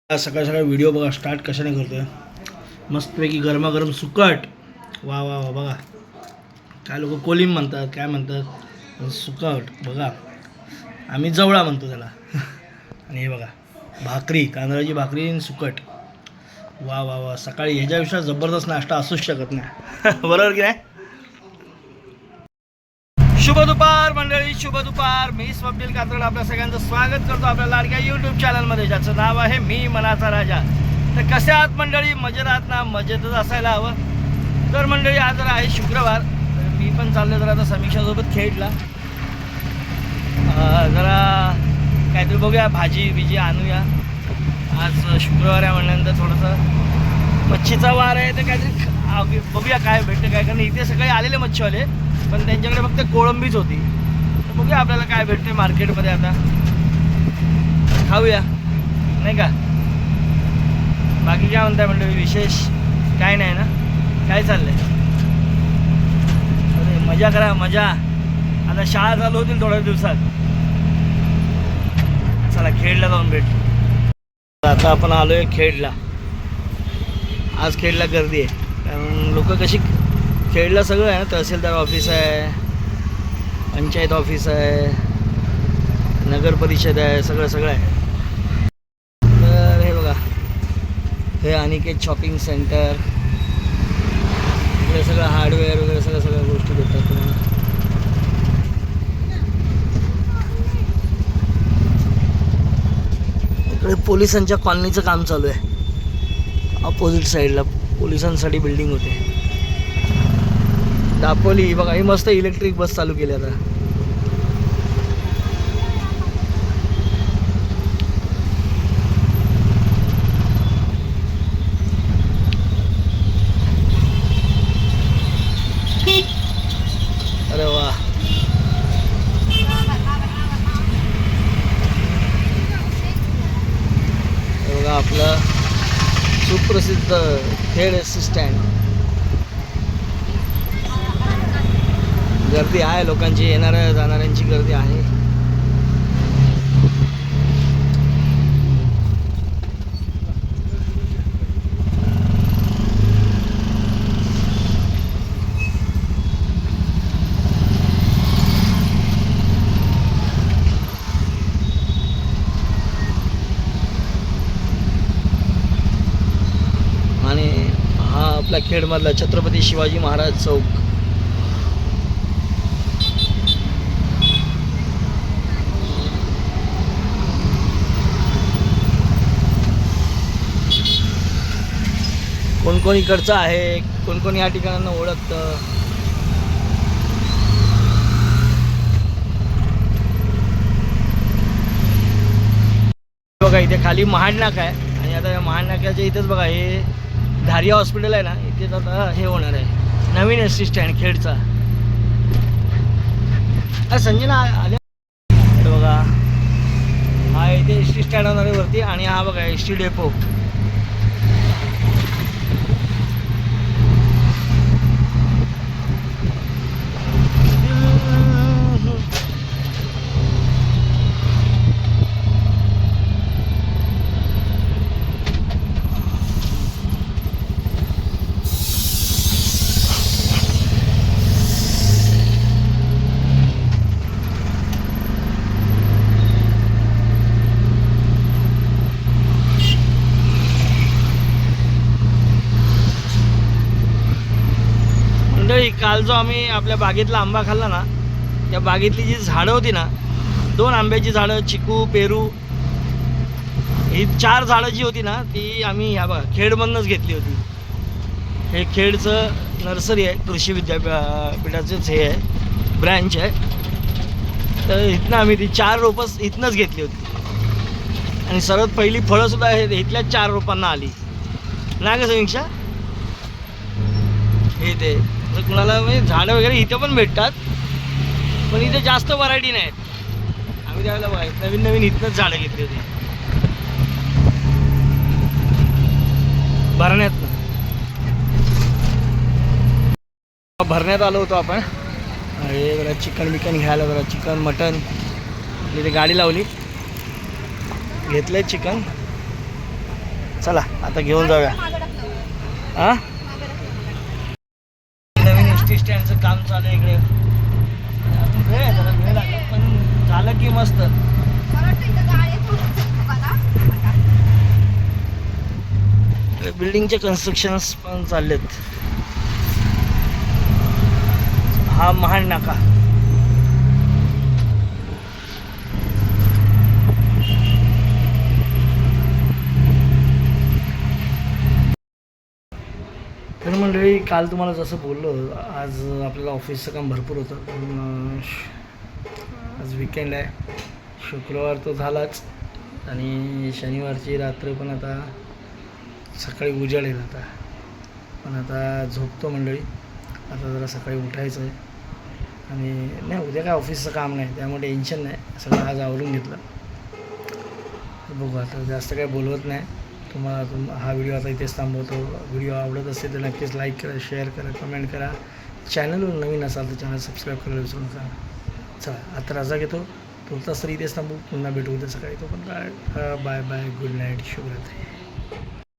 सकाळ सकाळ व्हिडिओ बघा स्टार्ट कशाने करतोय. मस्तपैकी गरमागरम सुकट. वा वा वा बघा. काय लोक कोलिम म्हणतात, काय म्हणतात, सुकट बघा. आम्ही जवळा म्हणतो त्याला. आणि हे बघा भाकरी, तांदळाची भाकरी आणि सुकट. वा वा वा. सकाळी ह्याच्यापेक्षा जबरदस्त नाश्ता असूच शकत नाही. बरोबर की नाही. शुभ दुपार मंडळी, शुभ दुपार. मी स्वप्नील कात्रड आपल्या सगळ्यांचं स्वागत करतो आपल्या लाडक्या यूट्यूब चॅनलमध्ये, ज्याचं नाव आहे मी मनाचा राजा. तर कसे आहात मंडळी? मजेत आहात ना? मजेतच असायला हवं. तर मंडळी आज जरा आहे शुक्रवार, तर मी पण चाललो जरा आता समीक्षासोबत खेळला. जरा काहीतरी बघूया, भाजी बिजी आणूया. आज शुक्रवार आहे म्हणल्यानंतर थोडंसं मच्छीचा वार आहे, तर काहीतरी बघूया काय भेटतं काय. कारण इथे सकाळी आलेले मच्छीवाले, पण त्यांच्याकडे फक्त कोळंबीच होती. तर बघूया आपल्याला काय भेटते मार्केटमध्ये. आता खाऊया नाही का. बाकी काय म्हणताय मंडळी? विशेष काय नाही ना? काय चाललंय? अरे मजा करा मजा. आता शाळा चालू होतील थोड्या दिवसात. चला खेडला जाऊन भेट. आता आपण आलोय खेडला. आज खेडला गर्दी आहे, कारण लोक कशी खेडला सगळं आहे ना. तहसीलदार ऑफिस आहे, पंचायत ऑफिस आहे, नगर परिषद आहे, सगळं आहे. तर हे बघा, हे अनिकेत शॉपिंग सेंटर. इकडे सगळं हार्डवेअर वगैरे सगळ्या गोष्टी भेटतात तुम्हाला. इकडे पोलिसांच्या कॉलनीचं काम चालू आहे. अपोजिट साईडला पोलिसांसाठी बिल्डिंग होते. दापोली बघा, ही मस्त इलेक्ट्रिक बस चालू केली आता. अरे वा. बघा आपलं सुप्रसिद्ध खेड एस स्टँड. गर्दी आहे लोकांची, येणाऱ्या जाणाऱ्यांची गर्दी आहे. आणि हा आपला खेडमधला छत्रपती शिवाजी महाराज चौक. कोण कोण इकडचं आहे, कोण कोण या ठिकाणांना ओळखतं. बघा इथे खाली महाडनाका आहे, आणि आता या महाडनाक्याच्या इथेच बघा हे धारिया हॉस्पिटल आहे ना, इथेच आता हे होणार आहे नवीन एस टी स्टँड खेडचा. संजना आले बघा. हा इथे एस टी स्टँड होणार आहे वरती, आणि हा बघा एस टी डेपो. काल जो आम्ही आपल्या बागेतला आंबा खाल्ला ना, त्या बागेतली जी झाडं होती ना, 2 आंब्याची झाडं, चिकू, पेरू, ही 4 झाडं जी होती ना, ती आम्ही ह्या बघा खेडमधूनच घेतली होती. हे खेडचं नर्सरी आहे, कृषी विद्यापीठाचंच हे आहे, ब्रँच आहे. तर इथनं आम्ही ती 4 रोपं इथनंच घेतली होती. आणि सर्वात पहिली फळंसुद्धा हे इथल्याच 4 रोपांना आली ना का समीक्षा. हे ते कुणाला म्हणजे झाडं वगैरे इथं पण भेटतात, पण इथे जास्त व्हरायटी नाहीत. आम्ही त्यावेळेला बघा नवीन इथनंच झाडं घेतली होती भरण्यात आलो होतो आपण. हे जरा चिकन बिकन घ्यायला, जरा चिकन मटन इथे गाडी लावली, घेतलंय चिकन. चला आता घेऊन जाऊया. मागं टाकलं. हां मागं टाकलं. नवीन एस टी स्टँडचं काम चालू आहे इकडे. अजून वेळ आहे, जरा वेळ लागेल पण झालं की मस्त. मला वाटतं इथं गाडी थांबू का ना? बिल्डिंगचे कन्स्ट्रक्शन्स पण चाललेत. हा महाड नाका. तर मंडळी काल तुम्हाला जसं बोललो, आज आपल्याला ऑफिसचं काम भरपूर होतं पण आज विकेंड आहे. शुक्रवार तो झालाच आणि शनिवारची रात्र पण आता सकाळी उजाडेल आता. पण आता झोपतो मंडळी. आता जरा सकाळी उठायचं आहे आणि नाही उद्या काय ऑफिसचं काम नाही त्यामुळे टेन्शन नाही. सगळं आज आवरून घेतलं. बघू आता जास्त काय बोलवत नाही तुम्हाला. हा व्हिडिओ आता इथेच थांबवतो. व्हिडिओ आवडत असेल तर नक्कीच लाईक करा, शेअर करा, कमेंट करा. चॅनलवर नवीन असाल तर चॅनल सबस्क्राईब करायला विसरू नका. चला आता रजा घेतो. तुर्तास तरी इथेच थांबू. पुन्हा भेटू उद्या सकाळी. तो पण बाय बाय, गुड नाईट, शुभरात्री.